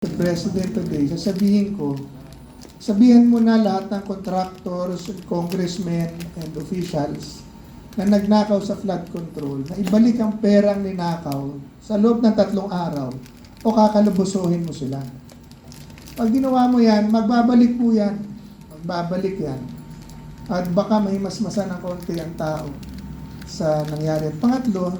The President today, sabihin mo na lahat ng contractors, congressmen, and officials na nagnakaw sa flood control, na ibalik ang perang ninakaw sa loob ng 3 araw o kakalubusuhin mo sila. Pag ginawa mo yan, magbabalik po yan. Magbabalik yan. At baka may masmasa ng konti ang tao sa nangyari. At pangatlo,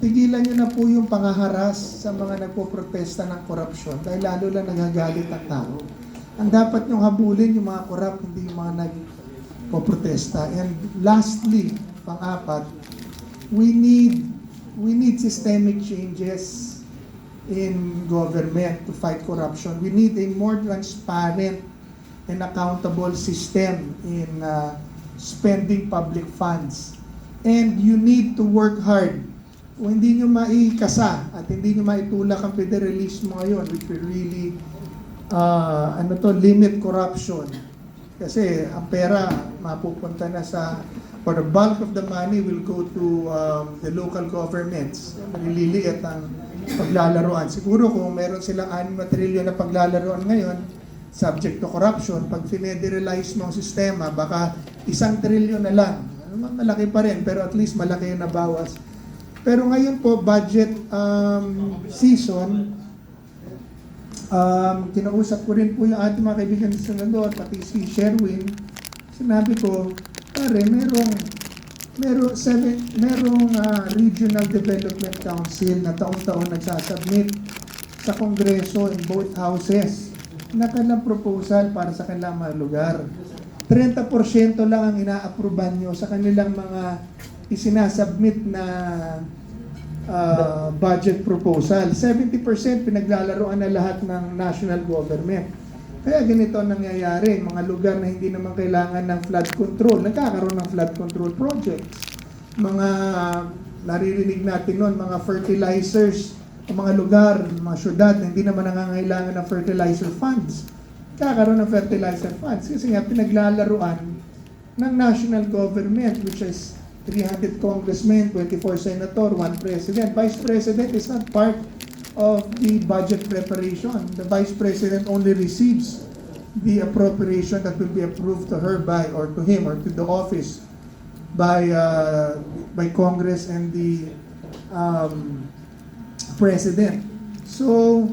tigilan nyo na po yung pangaharas sa mga nagpo-protesta ng korupsyon dahil lalo lang nagagalit ang tao. Ang dapat nyong habulin yung mga korap, hindi yung mga nagpo-protesta. And lastly, pang-apat, we need systemic changes in government to fight corruption. We need a more transparent and accountable system in spending public funds. And you need to work hard. Kung hindi nyo maikasa at hindi nyo maitulak ang federalismo ngayon, which will really limit corruption. Kasi ang pera mapupunta na sa, for the bulk of the money will go to the local governments. Maliliit ang paglalaroan. Siguro kung meron silang 6 trilyon na paglalaroan ngayon, subject to corruption, pag federalize mo ang sistema, baka 1 trilyon na lang. Malaki pa rin, pero at least malaki yung nabawas. Pero ngayon po, budget season, kinausap ko rin po yung ating mga kaibigan sa senador, pati si Sherwin. Sinabi ko, pare, merong Regional Development Council na taon-taon nagsasubmit sa Kongreso in both houses na kanilang proposal para sa kanilang mga lugar. 30% lang ang ina-approvean nyo sa kanilang mga isinasubmit na budget proposal. 70% pinaglalaroan na lahat ng national government. Kaya ganito ang nangyayari. Mga lugar na hindi naman kailangan ng flood control, nagkakaroon ng flood control projects. Mga naririnig natin noon, mga fertilizers, mga lugar, mga syudad na hindi naman nangangailangan ng fertilizer funds. Kakaroon ng fertilizer funds kasi nga pinaglalaruan ng national government, which is 300 congressmen, 24 senator, 1 president. Vice president is not part of the budget preparation. The vice president only receives the appropriation that will be approved to her by, or to him, or to the office by Congress and the president. So,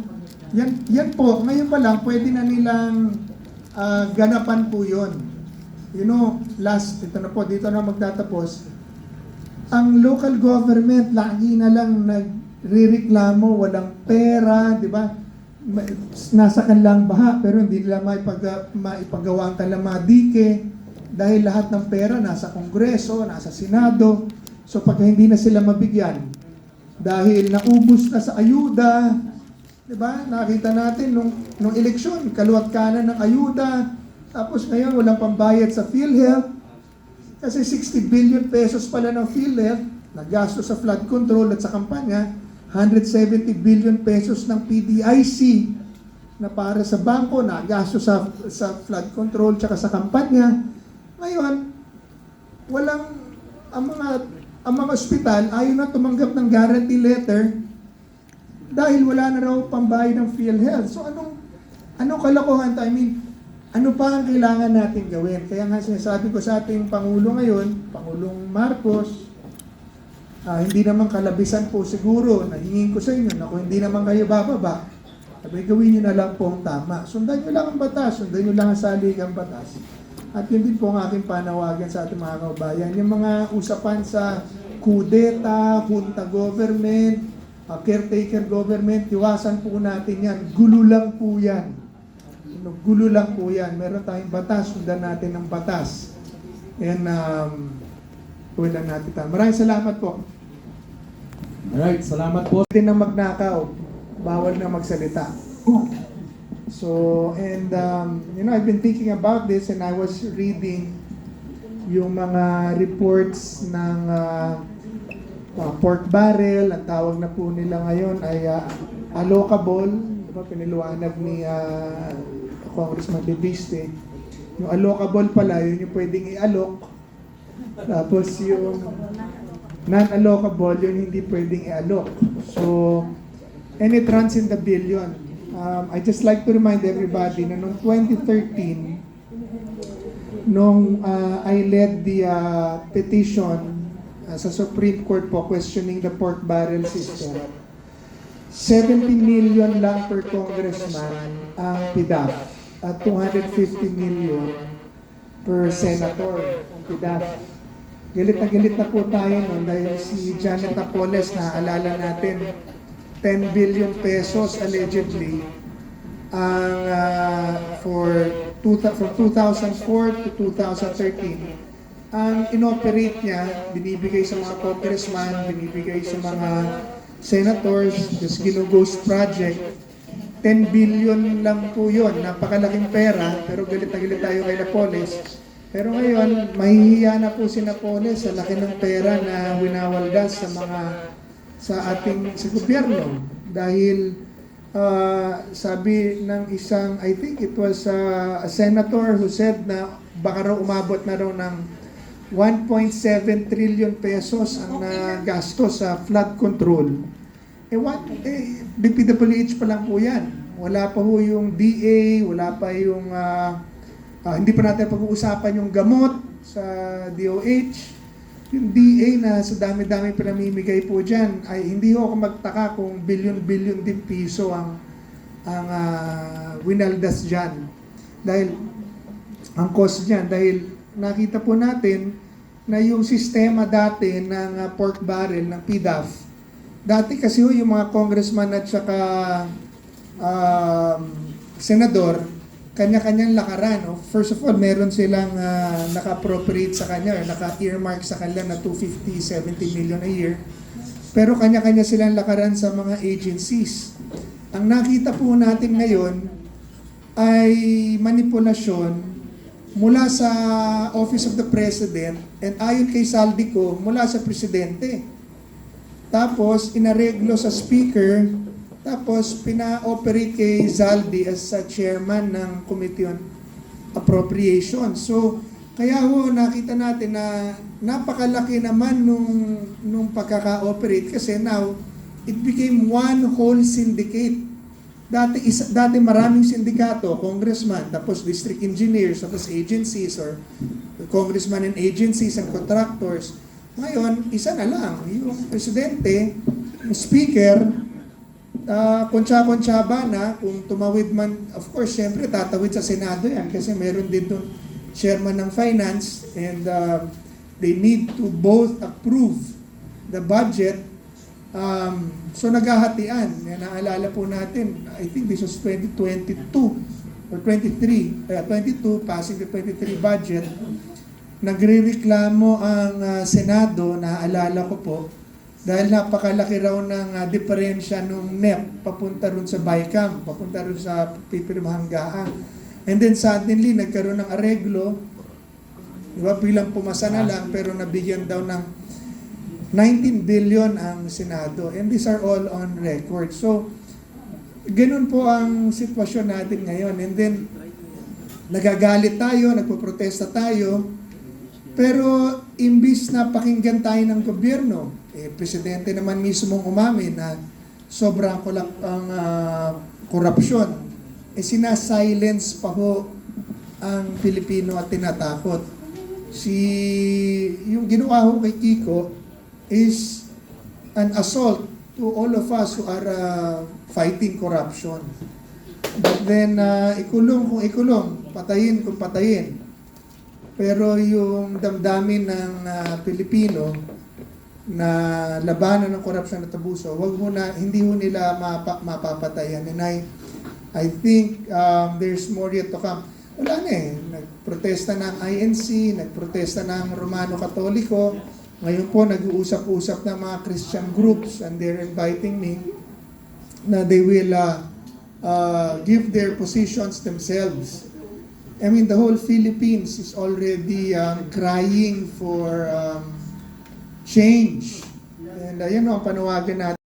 yan po, ngayon pa lang, pwede na nilang ganapan po yun. You know, ito na po, dito na magtatapos. Ang local government, lagi na lang nagre-reklamo, walang pera, di ba? Nasa kanilang baha, pero hindi nila maipagawa ang kanilang mga dike dahil lahat ng pera nasa Kongreso, nasa Senado. So pag hindi na sila mabigyan, dahil naubos na sa ayuda, diba? Nakita natin nung eleksyon, kaluwat kanan ng ayuda, tapos ngayon walang pambayad sa PhilHealth, kasi 60 billion pesos pala ng PhilHealth, nagasto sa flood control at sa kampanya, 170 billion pesos ng PDIC na para sa bangko, nagasto sa flood control at sa kampanya. Ngayon, ang mga ospital ayaw na tumanggap ng guarantee letter dahil wala na raw pambayad ng PhilHealth. So anong kalokohan? I mean, ano pa ang kailangan natin gawin? Kaya nga sinasabi ko sa ating Pangulo ngayon, Pangulong Marcos, hindi naman kalabisan po siguro, nahingin ko sa inyo na kung hindi naman kayo bababa, sabi gawin nyo na lang po ang tama. Sundan nyo lang ang batas, sundan nyo lang ang saligang batas. At yun din po ang aking panawagan sa ating mga kababayan. Yung mga usapan sa kudeta, junta government, caretaker government, iwasan po natin yan. Gulo lang po yan. Gulo lang po yan. Meron tayong batas, sundan natin ang batas. And tuwin lang natin tayo. Maraming salamat po. Alright, salamat po. Pwede nang magnakaw, bawal na magsalita. So, and I've been thinking about this and I was reading yung mga reports ng pork barrel, ang tawag na po nila ngayon ay allocable, diba, piniluanag ni Congressman De Viste. Yung allocable pala, yun yung pwedeng i-allok. Tapos yung non-allocable, yun hindi pwedeng i-allok. So, and it runs in the billion. I just like to remind everybody na noong 2013, nung I led the petition sa Supreme Court po questioning the pork barrel system, 70 million lang per congressman ang PDAF at 250 million per senator ang PDAF. Galit na po tayo noon dahil si Janet Napoles, naaalala natin, 10 billion pesos allegedly ang from 2004 to 2013 ang inoperate niya, binibigay sa mga congressman, binibigay sa mga senators, this Ghost Project. 10 billion lang po yun, napakalaking pera, pero galit na galit tayo kay Napoles. Pero ngayon, mahihiya na po si Napoles sa laki ng pera na winawaldas sa ating gobyerno. Dahil sabi ng isang, I think it was a senator who said na baka raw umabot na raw ng 1.7 trillion pesos ang nagastos sa flood control. DPWH pa lang po yan. Wala pa ho yung DA, wala pa yung hindi pa natin pag-uusapan yung gamot sa DOH. Yung DA na sa dami-dami pinamimigay po dyan, ay hindi ho ako magtaka kung bilyon-bilyon din piso ang winaldas dyan. Dahil, ang cost dyan, dahil nakita po natin na yung sistema dati ng pork barrel, ng PDAF, dati kasi ho yung mga congressman at saka senador, kanya-kanyang lakaran. No? First of all, meron silang naka-appropriate sa kanya, or naka-earmark sa kanila na 250, 70 million a year. Pero kanya-kanya silang lakaran sa mga agencies. Ang nakita po natin ngayon ay manipulasyon mula sa Office of the President and ayon kay Saldico, mula sa Presidente. Tapos, inareglo sa Speaker. Tapos, pina-operate kay Zaldi as chairman ng Committee on Appropriation. So, kaya ho, nakita natin na napakalaki naman nung pagkaka-operate kasi now, it became one whole syndicate. Dati maraming sindikato, congressman, tapos district engineers, tapos agencies, or congressman and agencies and contractors. Ngayon, isa na lang, yung presidente, yung speaker, kontsa-kontsaba na, kung tumawid man, of course, syempre, tatawid sa Senado yan kasi meron din doon chairman ng finance and they need to both approve the budget. So, naghahatian. Naalala po natin, I think this was 2022 or 22, passing the 23 budget. Nagre-reklamo ang Senado, naaalala ko po, dahil napakalaki raw ng diferensya ng NEP papunta rin sa BICAM, papunta rin sa pipirmahanggaan. And then suddenly, nagkaroon ng areglo, diba, bilang pumasa na lang, pero nabigyan daw ng 19 billion ang Senado. And these are all on record. So, ganun po ang sitwasyon natin ngayon. And then, nagagalit tayo, nagpoprotesta tayo, pero imbis na pakinggan tayo ng gobyerno, presidente naman mismong umamin na sobrang korupsyon, sinasilence pa ho ang Pilipino at tinatakot. Yung ginawa ho kay Kiko is an assault to all of us who are fighting corruption. But then, ikulong kung ikulong, patayin kung patayin. Pero yung damdamin ng Pilipino na labanan ng korupsyon at abuso, hindi ho nila mapapatayan. And I think there's more yet to come. Wala na eh. Nagprotesta ng INC, nagprotesta ng Romano Katoliko. Ngayon po, nag-uusap-usap ng mga Christian groups and they're inviting me na they will give their positions themselves. I mean, the whole Philippines is already crying for change. And yun ang panawagan natin.